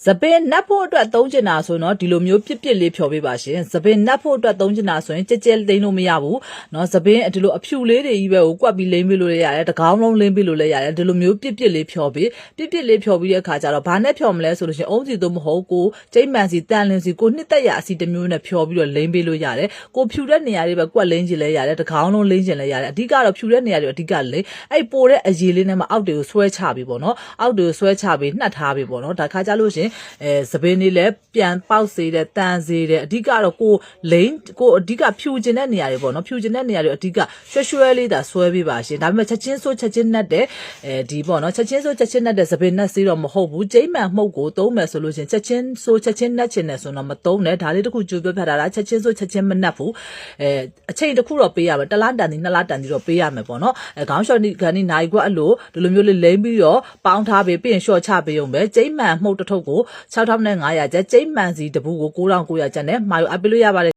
စပင်နတ်ဖို့အတွက်သုံးချင်တာဆိုတော့ဒီလိုမျိုးပြစ်ပြစ်လေးဖြော်ပေးပါရှင်စပင်နတ်ဖို့အတွက်သုံးချင်တာဆိုရင်ကြက်ကြက်သိမ်းလို့မရဘူးเนาะစပင်ဒီလိုအဖြူလေးတွေကြီးပဲကိုကွက်ပြီးလိမ့်ပေးလို့ရတယ်တကောင်းလုံးလိမ့်ပေးလို့ရတယ်ဒီလိုမျိုးပြစ်ပြစ်လေးဖြော်ပေးပြစ်ပြစ်လေးဖြော်ပြီးတဲ့အခါကျတော့ဘာနဲ့ဖြော်မလဲဆိုလို့ရှိရင်အုံးစီသို့မဟုတ်ကိုကျိတ်မှန်စီတန်လင်းစီကိုနှစ်သက်ရအစီတစ်မျိုးနဲ့ဖြော်ပြီးတော့လိမ့်ပေးလို့ရတယ်ကိုဖြူတဲ့နေရာတွေပဲကွက်လိမ့်ချင်လဲရတယ်တကောင်းလုံးလိမ့်ချင်လဲရတယ်အဓိကတော့ဖြူတဲ့နေရာတွေအဓိကလေအဲ့ပိုတဲ့အရည်လေးနဲ့မှအောက်တွေကိုဆွဲချပြီးပေါ့เนาะအောက်တွေကိုဆွဲချပြီးနှက်ထားပြီးပေါ့เนาะဒါခါကြလို့ရှင်စပင်းလေးလည်းပြန်ပေါက်စေတယ်တန်စေတယ်အဓိကတော့ကိုလိန်ကိုအဓိကဖြူကျင်တဲ့နေရာတွေပေါ့နော်ဖြူကျင်တဲ့နေရာတွေအဓိကရွှဲရွှဲလေးသာဆွဲပေးပါရှင်ဒါပေမဲ့ချက်ချင်းဆိုးချက်ချင်းနဲ့တဲ့ဒီပေါ့နော်ချက်ချင်းဆိုးချက်ချင်းနဲ့တဲ့စပင်းနဲ့စေးတော့မဟုတ်ဘူးကျိမ့်မှန်မှုတ်ကိုသုံးမယ်ဆိုလို့ရှင်ချက်ချင်းဆိုးချက်ချင်းနဲ့ချင်တယ်ဆိုတော့မသုံးနဲ့ဒါလေးတစ်ခုကြိုးပြဖတ်တာလားချက်ချင်းဆိုးချက်ချင်းမနှက်ဘူးအချိန်တစ်ခုတော့ပေးရမယ်တစ်လားတန်ဒီနှစ်လားတန်ဒီတော့ပေးရမယ်ပေါ့နော်ခေါင်းလျှော်ကနေနိုင်ကွက်အဲ့လိုဒီလိုမျိုးလေးလိမ့်ပြီးတော့ပေါင်းထားပြီးရင်လျှော့ချပေးအောင်ပဲကျိမ့်မှန်မှုတ်တစ်ထုပ်ကို6500ကျပ်ကျိတ်မှန်စီတပူကို9900ကျပ်နဲ့မှာယူအပ်ပေးလို့ရပါတယ်